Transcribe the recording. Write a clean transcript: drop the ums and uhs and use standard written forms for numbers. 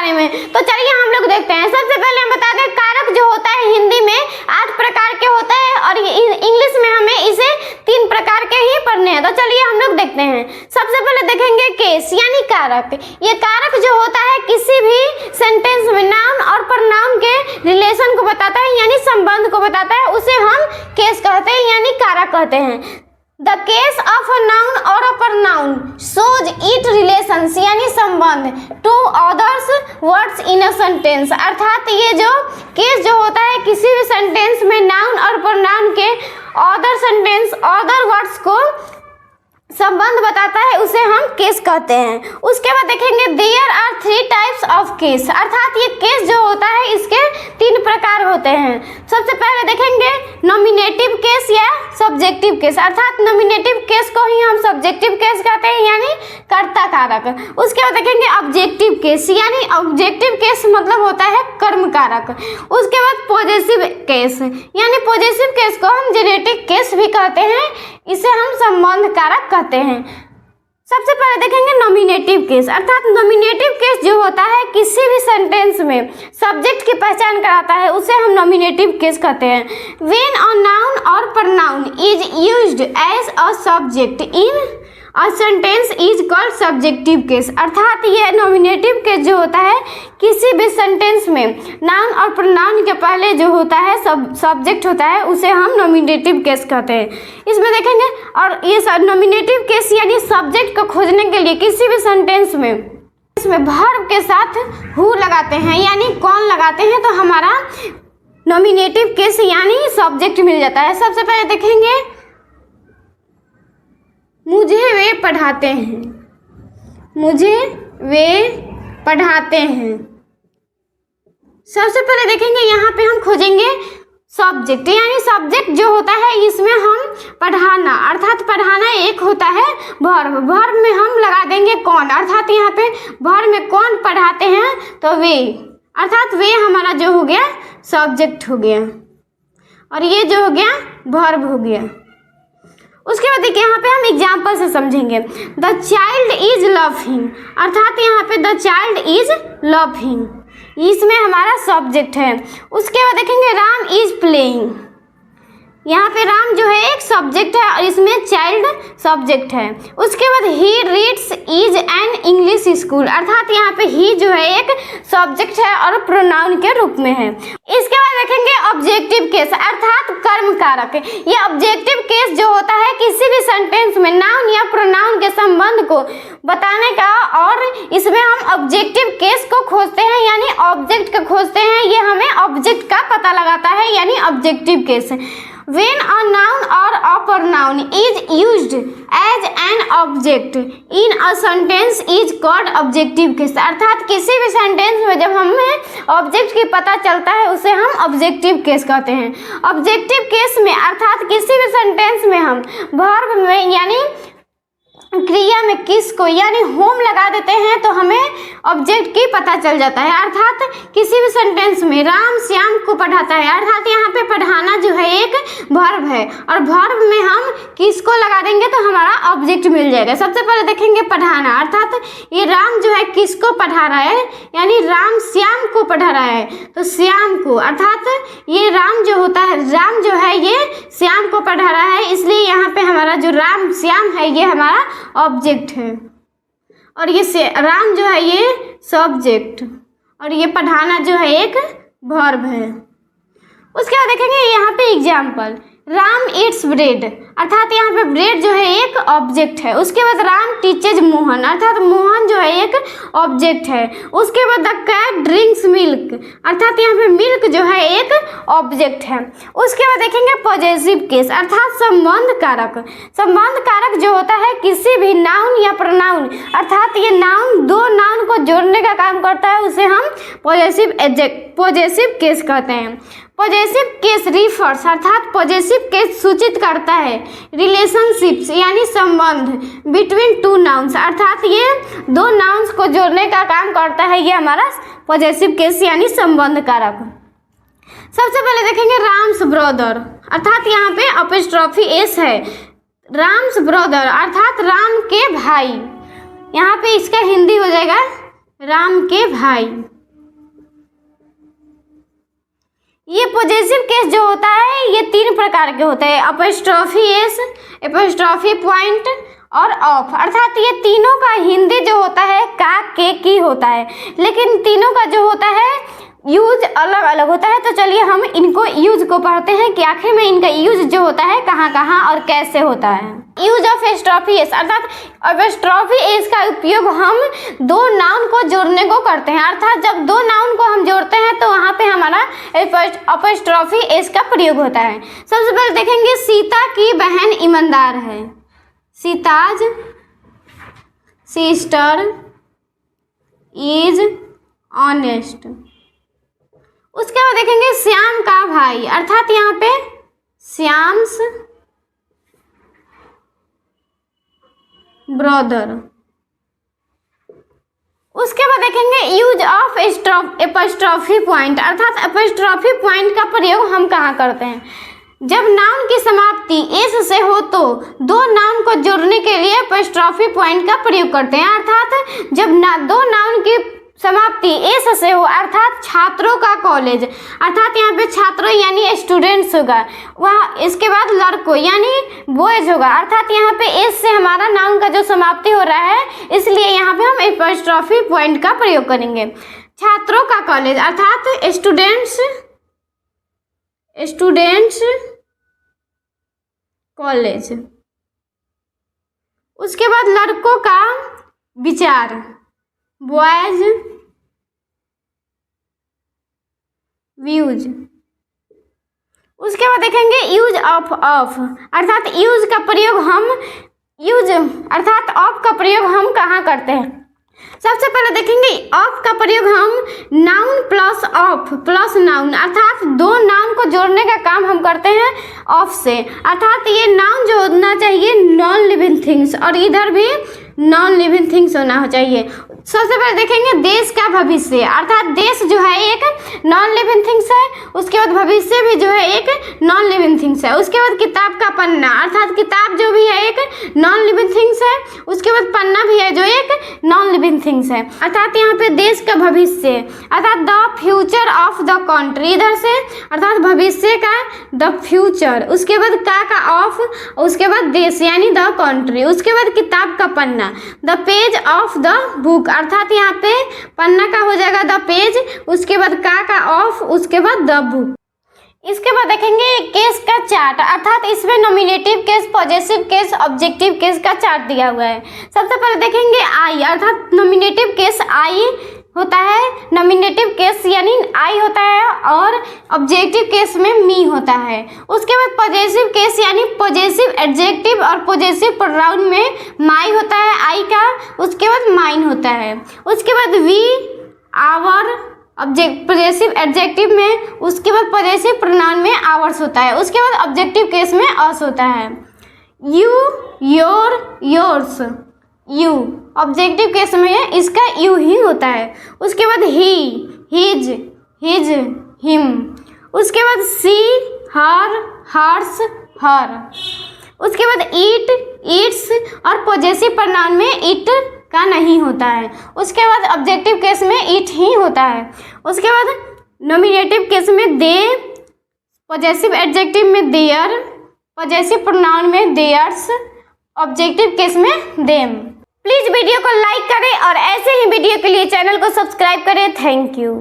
बारे में। तो चलिए हम लोग देखते हैं। सबसे पहले हम बता दें कारक जो होता है हिंदी में 8 प्रकार के होता है और इंग्लिश में हमें इसे 3 प्रकार के ही पढ़ने हैं। तो चलिए हम लोग देखते हैं। सबसे पहले देखेंगे केस यानी कारक। ये कारक जो होता है किसी भी सेंटेंस में नाउन और प्रोनाउन के रिलेशन को बताता है यानी संबंध को बताता है, उसे हम केस कहते हैं यानी कारक कहते हैं। The case of a noun और अ pronoun shows it relations यानी संबंध to others words in a sentence। अर्थात ये जो केस जो होता है किसी भी सेंटेंस में नाउन और pronoun के other वर्ड्स को संबंध बताता है, उसे हम केस कहते हैं। उसके बाद देखेंगे there are 3 types of case. अर्थात ये केस जो होता है इसके 3 प्रकार होते हैं। सबसे पहले देखेंगे नॉमिनेटिव केस या सब्जेक्टिव केस। अर्थात नॉमिनेटिव केस को ही हम सब्जेक्टिव केस कहते हैं यानी कर्ता कारक। उसके बाद देखेंगे ऑब्जेक्टिव केस यानी ऑब्जेक्टिव केस मतलब होता है कर्म कारक। उसके बाद पॉजेसिव केस यानी पॉजेसिव केस को हम जेनेटिक केस भी कहते हैं, इसे हम संबंध कारक कहते हैं। सबसे पहले देखेंगे नॉमिनेटिव केस। अर्थात नॉमिनेटिव केस जो होता है किसी भी सेंटेंस में सब्जेक्ट की पहचान कराता है, उसे हम नॉमिनेटिव केस कहते हैं। व्हेन अ नाउन और pronoun is used as a subject in a sentence is called subjective case. अर्थात ये नॉमिनेटिव केस जो होता है किसी भी सेंटेंस में नाउन और प्रोनाउन के पहले जो होता है सब्जेक्ट होता है, उसे हम नॉमिनेटिव केस कहते हैं। इसमें देखेंगे और ये नॉमिनेटिव केस यानी सब्जेक्ट को खोजने के लिए किसी भी सेंटेंस में इसमें वर्ब के साथ हु लगाते हैं यानी कौन लगाते हैं, तो हमारा नॉमिनेटिव केस यानी सब्जेक्ट मिल जाता है। सबसे पहले देखेंगे मुझे वे पढ़ाते हैं। मुझे वे पढ़ाते हैं। सबसे पहले देखेंगे यहाँ पे हम खोजेंगे सब्जेक्ट यानी सब्जेक्ट जो होता है इसमें हम पढ़ाना, अर्थात पढ़ाना एक होता है वर्ब। वर्ब में हम लगा देंगे कौन, अर्थात यहाँ पे वर्ब में कौन पढ़ाते हैं तो वे, अर्थात वे हमारा जो हो गया सब्जेक्ट हो गया और ये जो हो गया वर्ब हो गया। उसके बाद देखिए यहाँ पे हम एग्जाम्पल से समझेंगे। द चाइल्ड इज लविंग, अर्थात यहाँ पे द चाइल्ड इज लविंग, इसमें हमारा सब्जेक्ट है। उसके बाद देखेंगे राम इज प्लेइंग, यहाँ पे राम जो है एक सब्जेक्ट है और इसमें चाइल्ड सब्जेक्ट है। उसके बाद he reads is an English school, अर्थात यहाँ पे ही जो है एक सब्जेक्ट है और प्रोनाउन के रूप में है। इसके बाद देखेंगे ऑब्जेक्टिव केस अर्थात कर्म कारक। ये ऑब्जेक्टिव केस जो होता है किसी भी सेंटेंस में नाउन या प्रोनाउन के संबंध को बताने का, और इसमें हम ऑब्जेक्टिव केस को खोजते हैं यानी ऑब्जेक्ट को खोजते हैं, ये हमें ऑब्जेक्ट का पता लगाता है यानी objective case. When a noun or a pronoun is used as an object in a sentence is called objective case। अर्थात किसी भी सेंटेंस में जब हमें ऑब्जेक्ट की पता चलता है उसे हम ऑब्जेक्टिव केस कहते हैं। ऑब्जेक्टिव केस में अर्थात किसी भी सेंटेंस में हम वर्ब में यानी क्रिया में किस को यानी होम लगा देते हैं तो हमें ऑब्जेक्ट की पता चल जाता है। अर्थात किसी भी सेंटेंस में राम श्याम को पढ़ाता है, अर्थात यहाँ पे पढ़ाना जो है एक वर्ब है और वर्ब में हम किसको लगा देंगे तो हमारा ऑब्जेक्ट मिल जाएगा। सबसे पहले देखेंगे पढ़ाना, अर्थात ये राम जो है किसको पढ़ा रहा है यानी राम श्याम को पढ़ा रहा है तो श्याम को, अर्थात ये राम जो होता है राम जो है ये श्याम को पढ़ा रहा है, इसलिए यहाँ पे हमारा जो राम श्याम है ये हमारा ऑब्जेक्ट है और ये राम जो है ये सब्जेक्ट और ये पढ़ाना जो है एक वर्ब है। उसके बाद देखेंगे यहाँ पे एग्जाम्पल राम ईट्स ब्रेड, अर्थात यहाँ पे ब्रेड जो है एक ऑब्जेक्ट है। उसके बाद राम टीचेज मोहन, अर्थात मोहन जो है एक ऑब्जेक्ट है। उसके बाद द कैट ड्रिंक्स मिल्क, अर्थात यहाँ पे मिल्क जो है एक ऑब्जेक्ट है। उसके बाद देखेंगे पॉजेसिव केस अर्थात संबंध कारक। संबंध कारक जो होता है किसी भी नाउन या प्रोनाउन, अर्थात ये नाउन दो नाउन को जोड़ने का काम करता है, उसे हम पॉजेसिव केस कहते हैं। पॉजेसिव केस रिफर्स अर्थात पॉजेसिव केस सूचित करता है रिलेशनशिप्स यानी संबंध बिटवीन टू नाउन्स, अर्थात ये दो नाउन्स को जोड़ने का काम करता है, ये हमारा पॉजेसिव केस यानी संबंध कारक। सबसे पहले देखेंगे राम्स ब्रदर, अर्थात यहाँ पे अपोस्ट्रोफी एस है, राम्स ब्रदर अर्थात राम के भाई, यहाँ पे इसका हिंदी हो जाएगा राम के भाई। ये पॉजेसिव केस जो होता है ये 3 प्रकार के होते हैं, अपॉस्ट्रोफी एस, अपॉस्ट्रोफी पॉइंट और ऑफ। अर्थात ये तीनों का हिंदी जो होता है का, के, की होता है, लेकिन तीनों का जो होता है यूज अलग अलग होता है। तो चलिए हम इनको यूज को पढ़ते हैं कि आखिर में इनका यूज जो होता है कहाँ कहाँ और कैसे होता है। यूज ऑफ एस्ट्रॉफी एस, अर्थात अपॉस्ट्रोफी एस का उपयोग हम 2 नाउन को जोड़ने को करते हैं। अर्थात जब 2 नाउन को हम जोड़ते हैं तो वहाँ पे हमारा अपॉस्ट्रोफी एस का प्रयोग होता है। सबसे पहले देखेंगे सीता की बहन ईमानदार है, सीताज सिस्टर इज ऑनेस्ट। उसके बाद देखेंगे श्याम का भाई, अर्थात यहाँ पे श्याम्स ब्रदर। उसके बाद देखेंगे यूज ऑफ एपॉस्ट्रोफी पॉइंट, अर्थात एपॉस्ट्रोफी पॉइंट का प्रयोग हम कहाँ करते हैं। जब नाउन की समाप्ति एस से हो तो 2 नाउन को जोड़ने के लिए एपॉस्ट्रोफी पॉइंट का प्रयोग करते हैं। अर्थात जब 2 नाउन की समाप्ति एस से हो, अर्थात छात्रों का कॉलेज, अर्थात यहाँ पे छात्रों यानी स्टूडेंट्स होगा, वहाँ इसके बाद लड़कों यानी बॉयज होगा। अर्थात यहाँ पे एस से हमारा नाउन का जो समाप्ति हो रहा है, इसलिए यहाँ पे हम एपॉस्ट्रोफी पॉइंट का प्रयोग करेंगे। छात्रों का कॉलेज अर्थात स्टूडेंट्स कॉलेज। उसके बाद लड़कों का विचार, बॉयज व्यूज। उसके बाद देखेंगे यूज ऑफ अर्थात यूज का प्रयोग हम अर्थात ऑफ का प्रयोग हम कहाँ करते हैं। सबसे पहले देखेंगे ऑफ का प्रयोग हम noun plus of plus noun, अर्थात 2 नाउन को जोड़ने का काम हम करते हैं ऑफ से। अर्थात ये नाउन जो होना चाहिए नॉन लिविंग थिंग्स और इधर भी नॉन लिविंग थिंग्स होना चाहिए। सबसे पहले देखेंगे देश का भविष्य, अर्थात देश जो है एक नॉन लिविंग थिंग्स है, उसके बाद भविष्य भी जो है एक नॉन लिविंग थिंग्स है। उसके बाद किताब का पन्ना, अर्थात किताब जो भी है एक नॉन लिविंग थिंग्स है। उसके बाद पन्ना भी है जो एक नॉन लिविंग थिंग्स है। अर्थात यहाँ पे देश का भविष्य अर्थात the future of the country, इधर से अर्थात भविष्य का द फ्यूचर, उसके बाद का ऑफ, उसके बाद देश यानी द कंट्री, उसके बाद किताब का पन्ना the page of the book, अर्थात यहाँ पे पन्ना का हो जाएगा द पेज, उसके बाद का ऑफ, उसके बाद द बुक। इसके बाद देखेंगे केस का चार्ट, अर्थात इसमें nominative case, possessive case, objective case का चार्ट दिया हुआ है। सबसे पहले देखेंगे आई, अर्थात नॉमिनेटिव केस आई होता है, नॉमिनेटिव केस यानी आई होता है और ऑब्जेक्टिव केस में मी होता है। उसके बाद पॉजेसिव केस यानी पॉजेसिव एडजेक्टिव और पॉजेसिव प्रोनाउन में माई होता है आई का, उसके बाद माइन होता है। उसके बाद वी, आवर पॉजेसिव एडजेक्टिव में, उसके बाद पॉजेसिव प्रोनाउन में आवर्स होता है। उसके बाद ऑब्जेक्टिव केस में अस होता है। You, your, yours, you objective case में इसका यू ही होता है। उसके बाद ही, हिज, हिम। उसके बाद सी, हर, हर्स, हर। उसके बाद ईट, ईट्स और पॉजेसिव प्रोनाउन में इट का नहीं होता है। उसके बाद ऑब्जेक्टिव केस में इट ही होता है। उसके बाद नॉमिनेटिव केस में दे, पॉजेसिव एडजेक्टिव में देयर, पॉजेसिव प्रोनाउन में देयर्स, ऑब्जेक्टिव केस में देम। प्लीज़ वीडियो को लाइक करें और ऐसे ही वीडियो के लिए चैनल को सब्सक्राइब करें। Thank you.